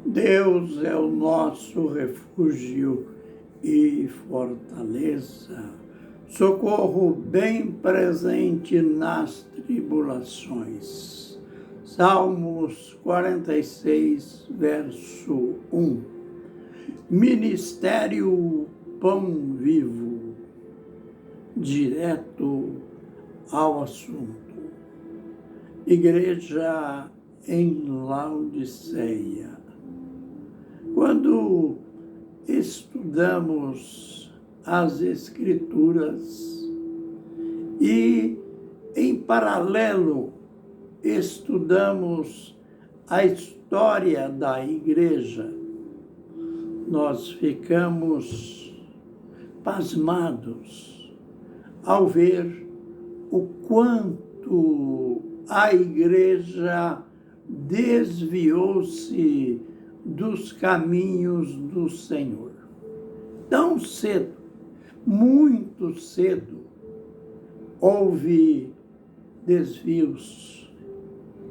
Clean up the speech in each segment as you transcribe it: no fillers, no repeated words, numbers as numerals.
Deus é o nosso refúgio e fortaleza, socorro bem presente nas tribulações. Salmos 46, verso 1. Ministério Pão Vivo, direto ao assunto. Igreja em Laodiceia. Quando estudamos as Escrituras e, em paralelo, estudamos a história da igreja, nós ficamos pasmados ao ver o quanto a igreja desviou-se dos caminhos do Senhor. Tão cedo, muito cedo, houve desvios,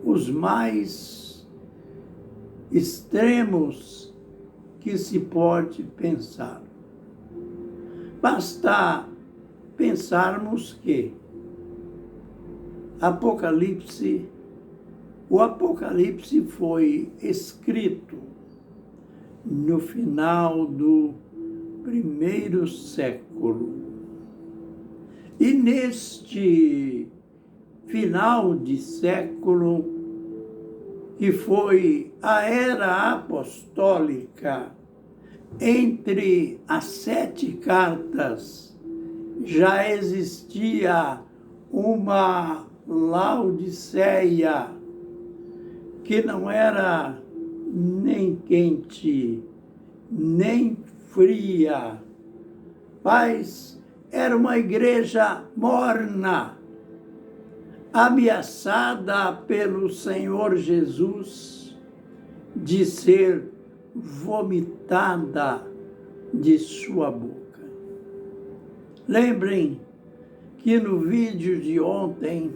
os mais extremos que se pode pensar. Basta pensarmos que o Apocalipse foi escrito no final do primeiro século. E neste final de século, que foi a era apostólica, entre as 7 cartas, já existia uma Laodiceia que não era nem quente, nem fria, mas era uma igreja morna, ameaçada pelo Senhor Jesus de ser vomitada de sua boca. Lembrem que no vídeo de ontem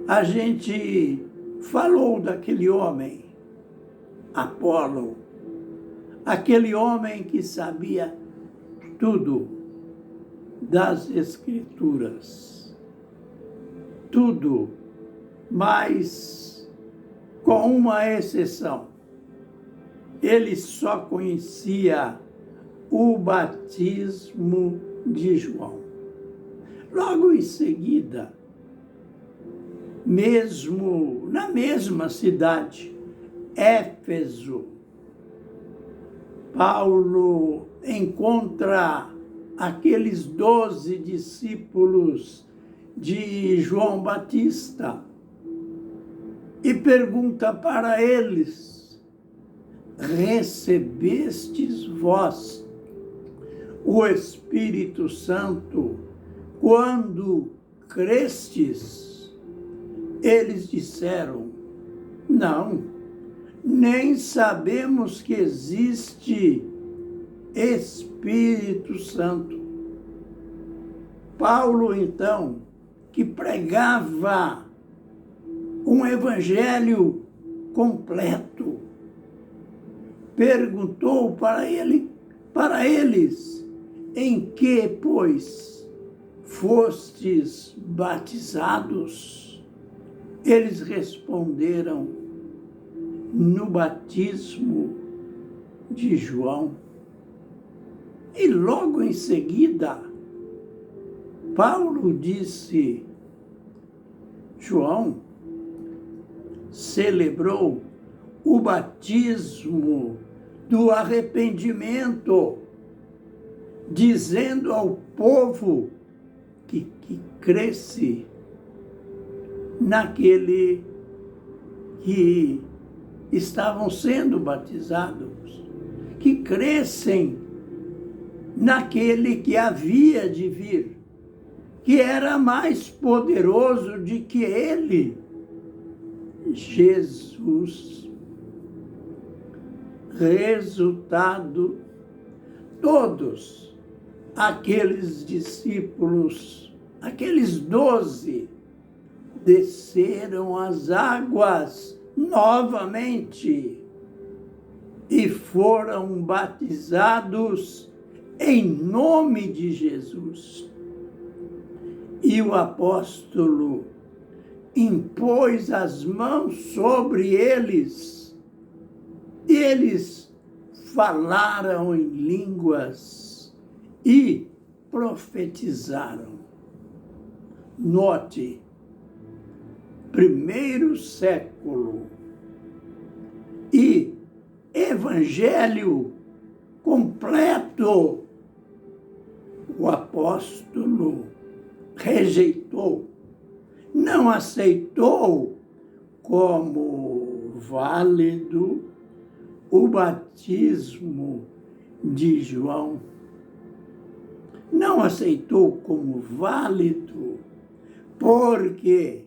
a gente falou daquele homem, Apolo, aquele homem que sabia tudo das Escrituras, tudo, mas com uma exceção. Ele só conhecia o batismo de João. Logo em seguida, mesmo na mesma cidade, Éfeso, Paulo encontra aqueles 12 discípulos de João Batista e pergunta para eles: recebestes vós o Espírito Santo quando crestes? Eles disseram: não, nem sabemos que existe Espírito Santo. Paulo, então, que pregava um evangelho completo, perguntou para eles: em que, pois, fostes batizados? Eles responderam: no batismo de João. E logo em seguida, Paulo disse: João celebrou o batismo do arrependimento, dizendo ao povo que cresce naquele que estavam sendo batizados, que crescem naquele que havia de vir, que era mais poderoso do que ele, Jesus. Resultado, todos aqueles discípulos, aqueles 12, desceram as águas novamente e foram batizados em nome de Jesus. E o apóstolo impôs as mãos sobre eles, e eles falaram em línguas e profetizaram. Note, primeiro século e evangelho completo, o apóstolo rejeitou, não aceitou como válido o batismo de João. Não aceitou como válido, porque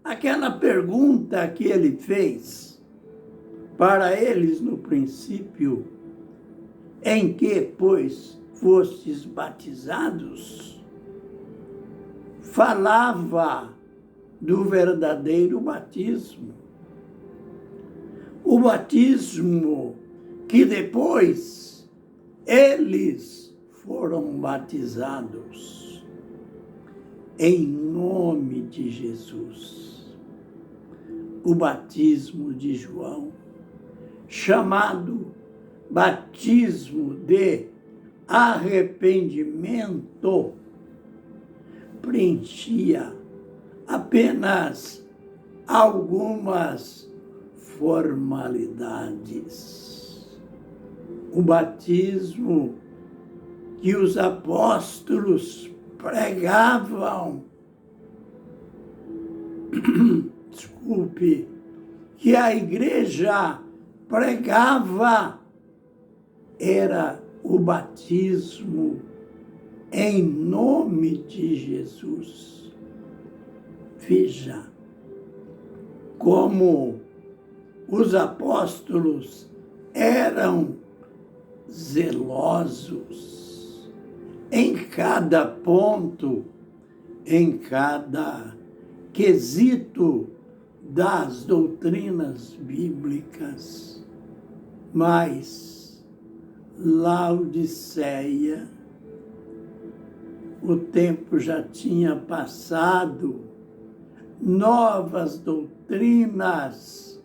aquela pergunta que ele fez para eles no princípio, em que, pois, fostes batizados, falava do verdadeiro batismo. O batismo que depois eles foram batizados em nome de Jesus. O batismo de João, chamado batismo de arrependimento, preenchia apenas algumas formalidades. O batismo que os apóstolos pregavam, desculpe, que a igreja pregava, era o batismo em nome de Jesus. Veja como os apóstolos eram zelosos em cada ponto, em cada quesito das doutrinas bíblicas. Mas Laodiceia, o tempo já tinha passado, novas doutrinas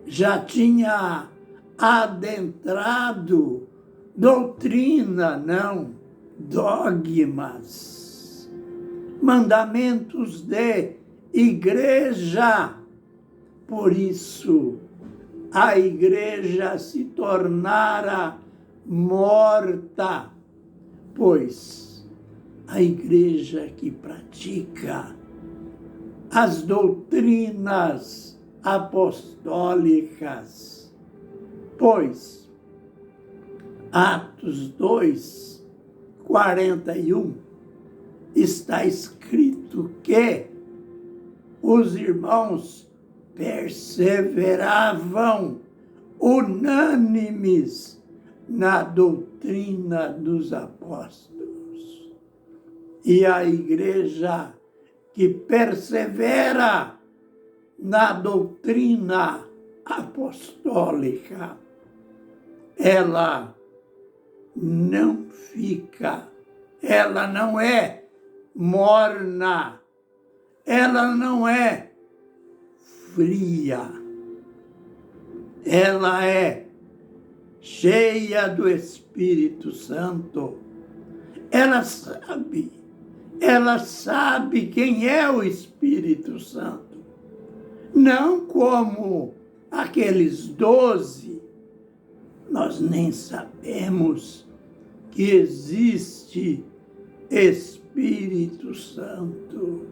já tinha adentrado, doutrina não, dogmas, mandamentos de igreja. Por isso, a igreja se tornara morta, pois a igreja que pratica as doutrinas apostólicas, pois Atos 2, 41, está escrito que os irmãos perseveravam unânimes na doutrina dos apóstolos. E a igreja que persevera na doutrina apostólica, ela não fica, ela não é morna, ela não é fria, ela é cheia do Espírito Santo. Ela sabe quem é o Espírito Santo. Não como aqueles 12, nós nem sabemos que existe Espírito Santo.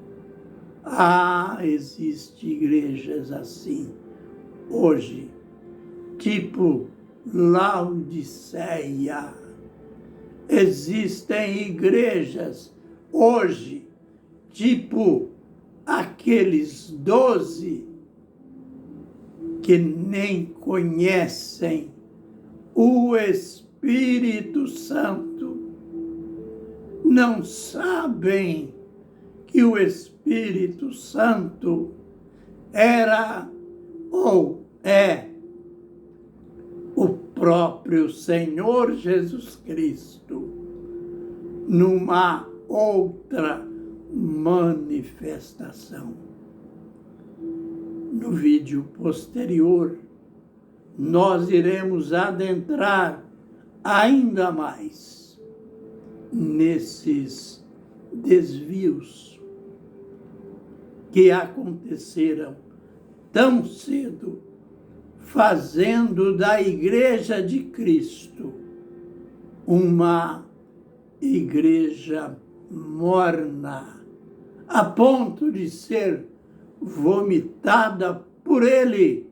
Existem igrejas assim hoje, tipo Laodiceia. Existem igrejas hoje, tipo aqueles 12 que nem conhecem o Espírito Santo, não sabem que o Espírito Santo era ou é o próprio Senhor Jesus Cristo numa outra manifestação. No vídeo posterior, nós iremos adentrar ainda mais nesses desvios que aconteceram tão cedo, fazendo da Igreja de Cristo uma igreja morna, a ponto de ser vomitada por ele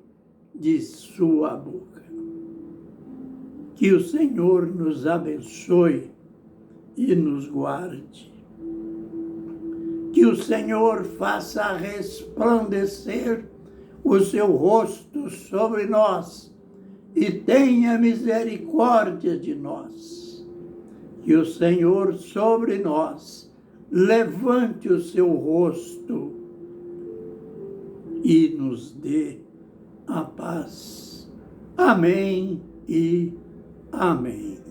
de sua boca. Que o Senhor nos abençoe e nos guarde. Que o Senhor faça resplandecer o seu rosto sobre nós e tenha misericórdia de nós. Que o Senhor sobre nós levante o seu rosto e nos dê a paz. Amém e amém.